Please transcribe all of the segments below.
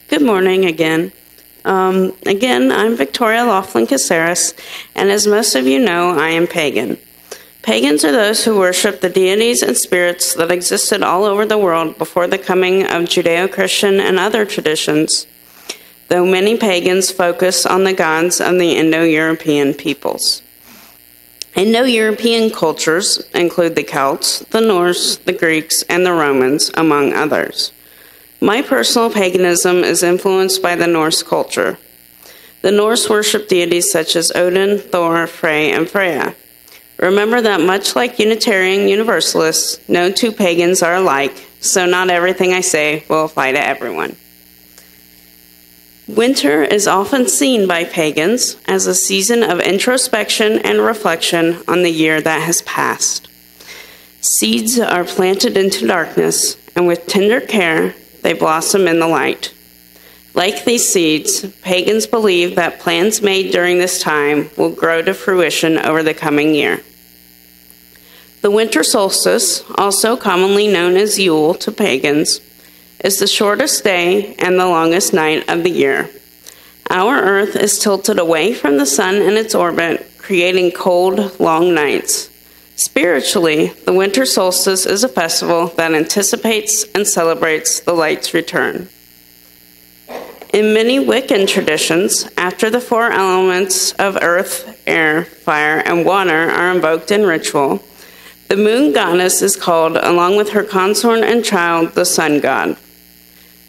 Good morning again. I'm Victoria Laughlin-Casares, and as most of you know, I am pagan. Pagans are those who worship the deities and spirits that existed all over the world before the coming of Judeo-Christian and other traditions, though many pagans focus on the gods of the Indo-European peoples. Indo-European cultures include the Celts, the Norse, the Greeks, and the Romans, among others. My personal paganism is influenced by the Norse culture. The Norse worship deities such as Odin, Thor, Frey, and Freya. Remember that much like Unitarian Universalists, no two pagans are alike, so not everything I say will apply to everyone. Winter is often seen by pagans as a season of introspection and reflection on the year that has passed. Seeds are planted into darkness, and with tender care, they blossom in the light. Like these seeds, pagans believe that plans made during this time will grow to fruition over the coming year. The winter solstice, also commonly known as Yule to pagans, is the shortest day and the longest night of the year. Our Earth is tilted away from the sun and its orbit, creating cold, long nights. Spiritually, the winter solstice is a festival that anticipates and celebrates the light's return. In many Wiccan traditions, after the four elements of earth, air, fire, and water are invoked in ritual, the moon goddess is called, along with her consort and child, the sun god.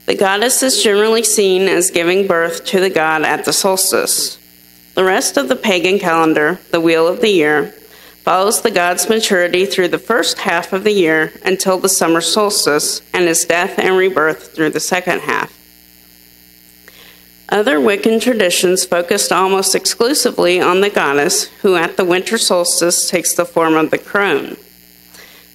The goddess is generally seen as giving birth to the god at the solstice. The rest of the pagan calendar, the wheel of the year, follows the god's maturity through the first half of the year until the summer solstice, and his death and rebirth through the second half. Other Wiccan traditions focused almost exclusively on the goddess, who at the winter solstice takes the form of the crone.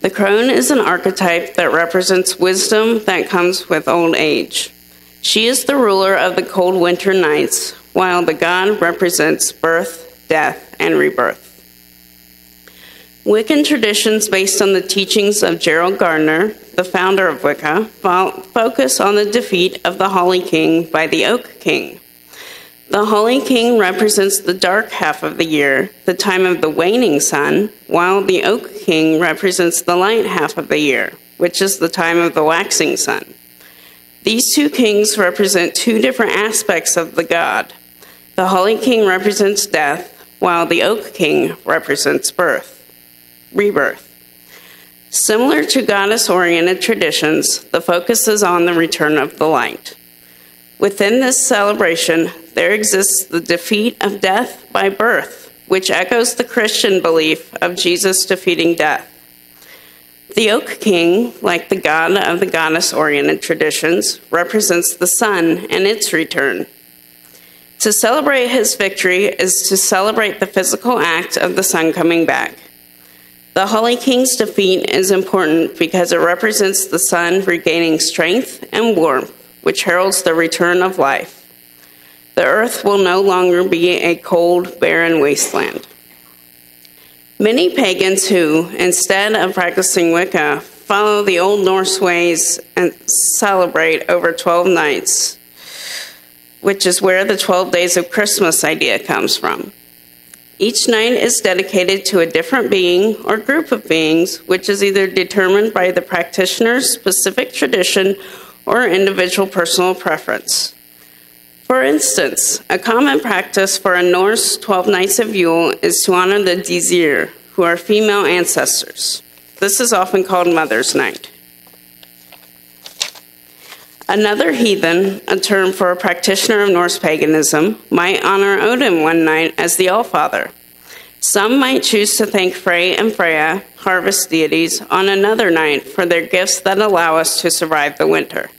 The crone is an archetype that represents wisdom that comes with old age. She is the ruler of the cold winter nights, while the god represents birth, death, and rebirth. Wiccan traditions based on the teachings of Gerald Gardner, the founder of Wicca, focus on the defeat of the Holly King by the Oak King. The Holly King represents the dark half of the year, the time of the waning sun, while the Oak King represents the light half of the year, which is the time of the waxing sun. These two kings represent two different aspects of the god. The Holly King represents death, while the Oak King represents rebirth. Similar to goddess-oriented traditions, the focus is on the return of the light. Within this celebration, there exists the defeat of death by birth, which echoes the Christian belief of Jesus defeating death. The Oak King, like the god of the goddess-oriented traditions, represents the sun and its return. To celebrate his victory is to celebrate the physical act of the sun coming back. The Holly King's defeat is important because it represents the sun regaining strength and warmth, which heralds the return of life. The earth will no longer be a cold, barren wasteland. Many pagans who, instead of practicing Wicca, follow the old Norse ways and celebrate over 12 nights, which is where the 12 days of Christmas idea comes from. Each night is dedicated to a different being or group of beings, which is either determined by the practitioner's specific tradition or individual personal preference. For instance, a common practice for a Norse 12 nights of Yule is to honor the Disir, who are female ancestors. This is often called Mother's Night. Another heathen, a term for a practitioner of Norse paganism, might honor Odin one night as the Allfather. Some might choose to thank Frey and Freya, harvest deities, on another night for their gifts that allow us to survive the winter.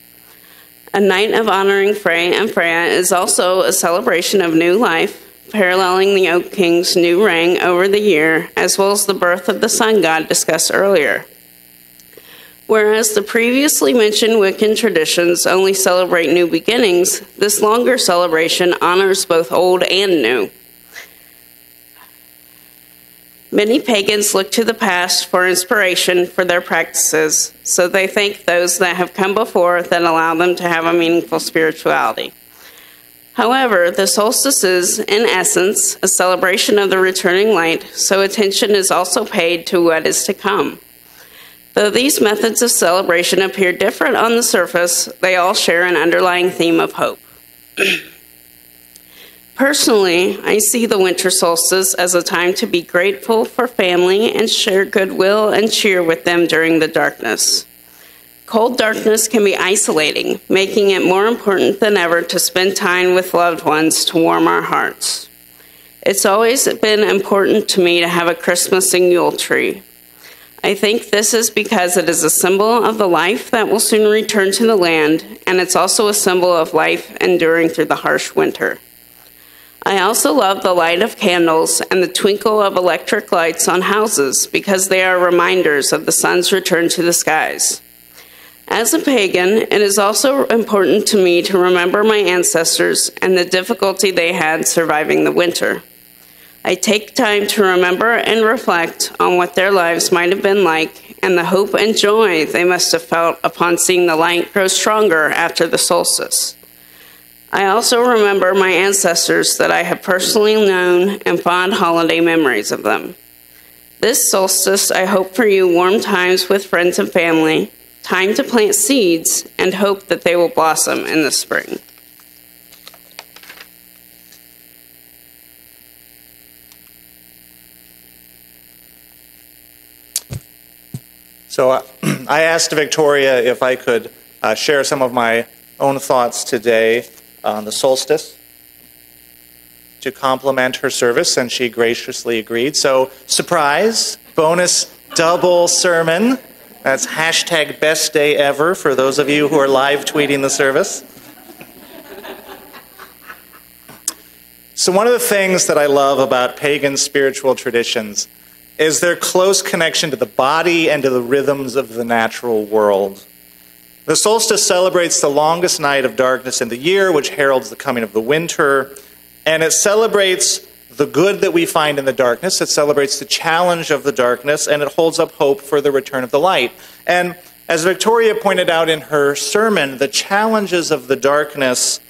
A night of honoring Frey and Freya is also a celebration of new life, paralleling the Oak King's new reign over the year, as well as the birth of the sun god discussed earlier. Whereas the previously mentioned Wiccan traditions only celebrate new beginnings, this longer celebration honors both old and new. Many pagans look to the past for inspiration for their practices, so they thank those that have come before that allow them to have a meaningful spirituality. However, the solstice is, in essence, a celebration of the returning light, so attention is also paid to what is to come. Though these methods of celebration appear different on the surface, they all share an underlying theme of hope. Personally, I see the winter solstice as a time to be grateful for family and share goodwill and cheer with them during the darkness. Cold darkness can be isolating, making it more important than ever to spend time with loved ones to warm our hearts. It's always been important to me to have a Christmas and Yule tree. I think this is because it is a symbol of the life that will soon return to the land, and it's also a symbol of life enduring through the harsh winter. I also love the light of candles and the twinkle of electric lights on houses because they are reminders of the sun's return to the skies. As a pagan, it is also important to me to remember my ancestors and the difficulty they had surviving the winter. I take time to remember and reflect on what their lives might have been like and the hope and joy they must have felt upon seeing the light grow stronger after the solstice. I also remember my ancestors that I have personally known and fond holiday memories of them. This solstice, I hope for you warm times with friends and family, time to plant seeds, and hope that they will blossom in the spring. So I asked Victoria if I could share some of my own thoughts today on the solstice to complement her service, and she graciously agreed. So, surprise, bonus double sermon. That's hashtag best day ever for those of you who are live tweeting the service. So one of the things that I love about pagan spiritual traditions is their close connection to the body and to the rhythms of the natural world. The solstice celebrates the longest night of darkness in the year, which heralds the coming of the winter, and it celebrates the good that we find in the darkness. It celebrates the challenge of the darkness, and it holds up hope for the return of the light. And as Victoria pointed out in her sermon, the challenges of the darkness,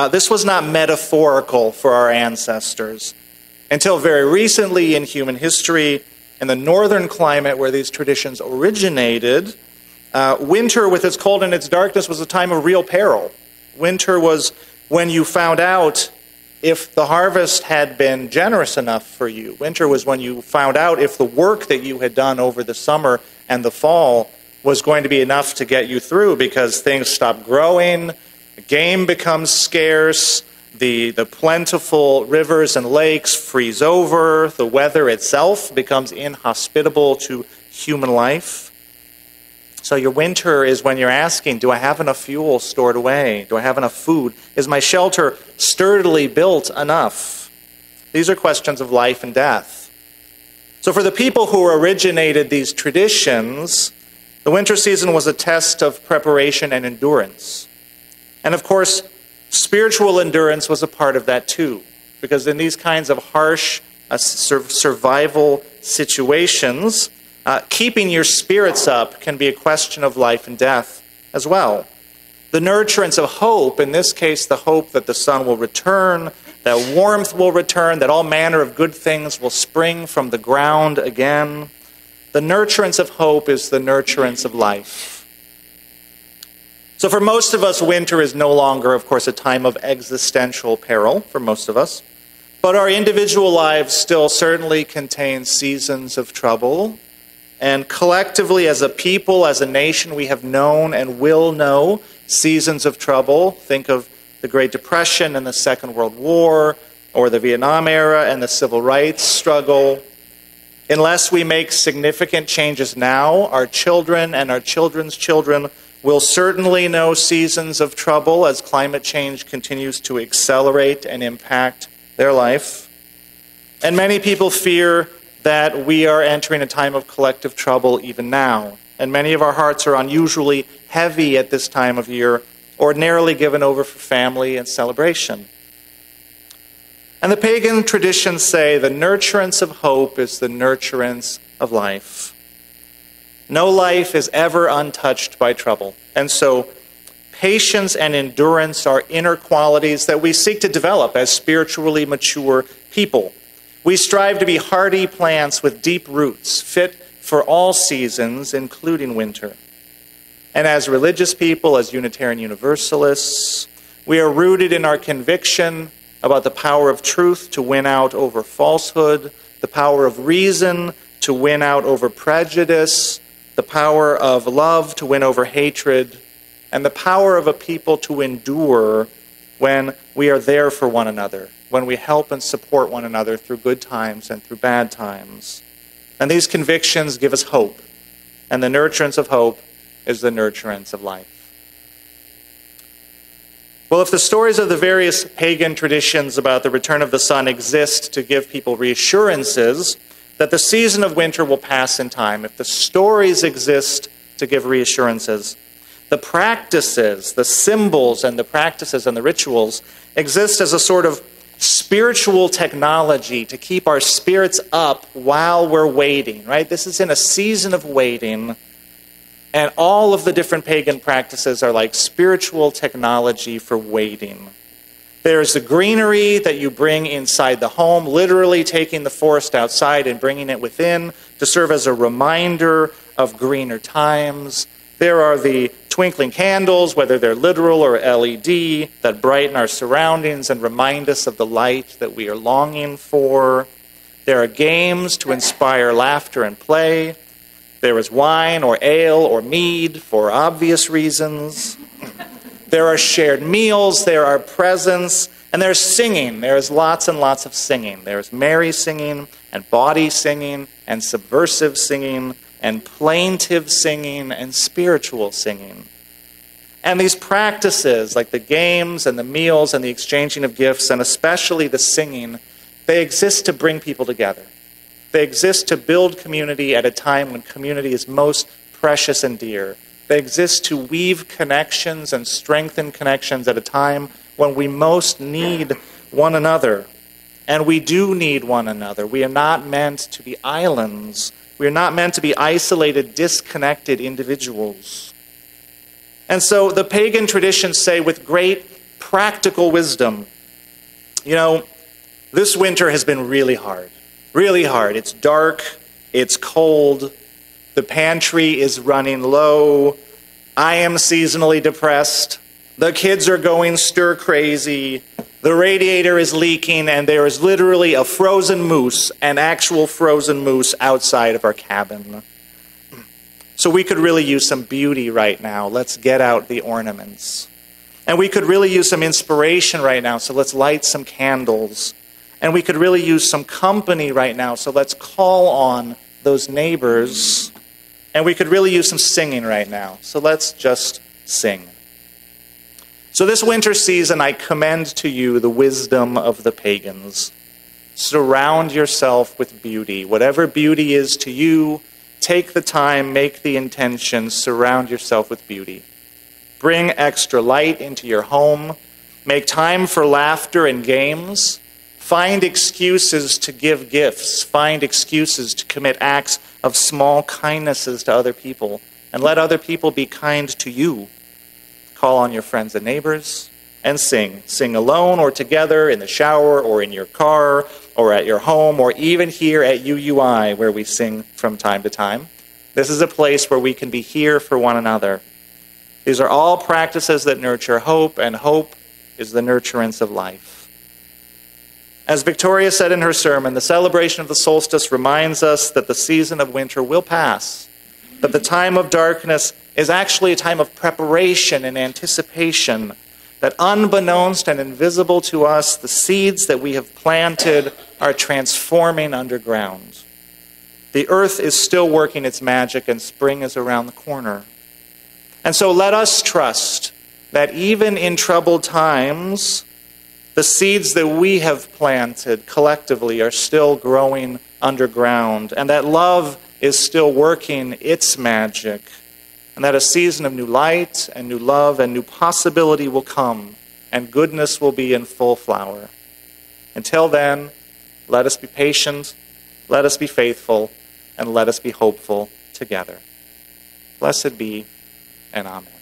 this was not metaphorical for our ancestors. Until very recently in human history, in the northern climate where these traditions originated, winter with its cold and its darkness was a time of real peril. Winter was when you found out if the harvest had been generous enough for you. Winter was when you found out if the work that you had done over the summer and the fall was going to be enough to get you through, because things stop growing, game becomes scarce, the plentiful rivers and lakes freeze over, the weather itself becomes inhospitable to human life. So your winter is when you're asking, do I have enough fuel stored away? Do I have enough food? Is my shelter sturdily built enough? These are questions of life and death. So for the people who originated these traditions, the winter season was a test of preparation and endurance. And of course, spiritual endurance was a part of that too, because in these kinds of harsh survival situations, keeping your spirits up can be a question of life and death as well. The nurturance of hope, in this case the hope that the sun will return, that warmth will return, that all manner of good things will spring from the ground again. The nurturance of hope is the nurturance of life. So for most of us, winter is no longer, of course, a time of existential peril for most of us. But our individual lives still certainly contain seasons of trouble. And collectively, as a people, as a nation, we have known and will know seasons of trouble. Think of the Great Depression and the Second World War, or the Vietnam era and the Civil Rights struggle. Unless we make significant changes now, our children and our children's children will certainly know seasons of trouble as climate change continues to accelerate and impact their life. And many people fear that we are entering a time of collective trouble even now. And many of our hearts are unusually heavy at this time of year, ordinarily given over for family and celebration. And the pagan traditions say the nurturance of hope is the nurturance of life. No life is ever untouched by trouble. And so patience and endurance are inner qualities that we seek to develop as spiritually mature people. We strive to be hardy plants with deep roots, fit for all seasons, including winter. And as religious people, as Unitarian Universalists, we are rooted in our conviction about the power of truth to win out over falsehood, the power of reason to win out over prejudice, the power of love to win over hatred, and the power of a people to endure when we are there for one another, when we help and support one another through good times and through bad times. And these convictions give us hope, and the nurturance of hope is the nurturance of life. Well, if the stories of the various pagan traditions about the return of the sun exist to give people reassurances that the season of winter will pass in time, if the stories exist to give reassurances, the practices, the symbols and the practices and the rituals exist as a sort of spiritual technology to keep our spirits up while we're waiting, right? This is in a season of waiting. And all of the different pagan practices are like spiritual technology for waiting. There's the greenery that you bring inside the home, literally taking the forest outside and bringing it within to serve as a reminder of greener times. There are the twinkling candles, whether they're literal or LED, that brighten our surroundings and remind us of the light that we are longing for. There are games to inspire laughter and play. There is wine or ale or mead for obvious reasons. There are shared meals, there are presents, and there's singing. There's lots and lots of singing. There's merry singing and bawdy singing and subversive singing and plaintive singing and spiritual singing. And these practices, like the games and the meals and the exchanging of gifts, and especially the singing, they exist to bring people together. They exist to build community at a time when community is most precious and dear. They exist to weave connections and strengthen connections at a time when we most need one another. And we do need one another. We are not meant to be islands. We are not meant to be isolated, disconnected individuals. And so the pagan traditions say with great practical wisdom, you know, this winter has been really hard. Really hard. It's dark, it's cold, the pantry is running low, I am seasonally depressed, the kids are going stir crazy, the radiator is leaking, and there is literally a frozen moose, an actual frozen moose outside of our cabin. So we could really use some beauty right now. Let's get out the ornaments. And we could really use some inspiration right now, so let's light some candles. And we could really use some company right now, so let's call on those neighbors. And we could really use some singing right now, so let's just sing. So this winter season, I commend to you the wisdom of the pagans. Surround yourself with beauty. Whatever beauty is to you, take the time, make the intention, surround yourself with beauty. Bring extra light into your home. Make time for laughter and games. Find excuses to give gifts. Find excuses to commit acts of small kindnesses to other people. And let other people be kind to you. Call on your friends and neighbors and sing. Sing alone or together in the shower or in your car or at your home or even here at UUI where we sing from time to time. This is a place where we can be here for one another. These are all practices that nurture hope, and hope is the nurturance of life. As Victoria said in her sermon, the celebration of the solstice reminds us that the season of winter will pass, that the time of darkness is actually a time of preparation and anticipation, that unbeknownst and invisible to us, the seeds that we have planted are transforming underground. The earth is still working its magic and spring is around the corner. And so let us trust that even in troubled times, the seeds that we have planted collectively are still growing underground, and that love is still working its magic, and that a season of new light and new love and new possibility will come, and goodness will be in full flower. Until then, let us be patient, let us be faithful, and let us be hopeful together. Blessed be, and amen.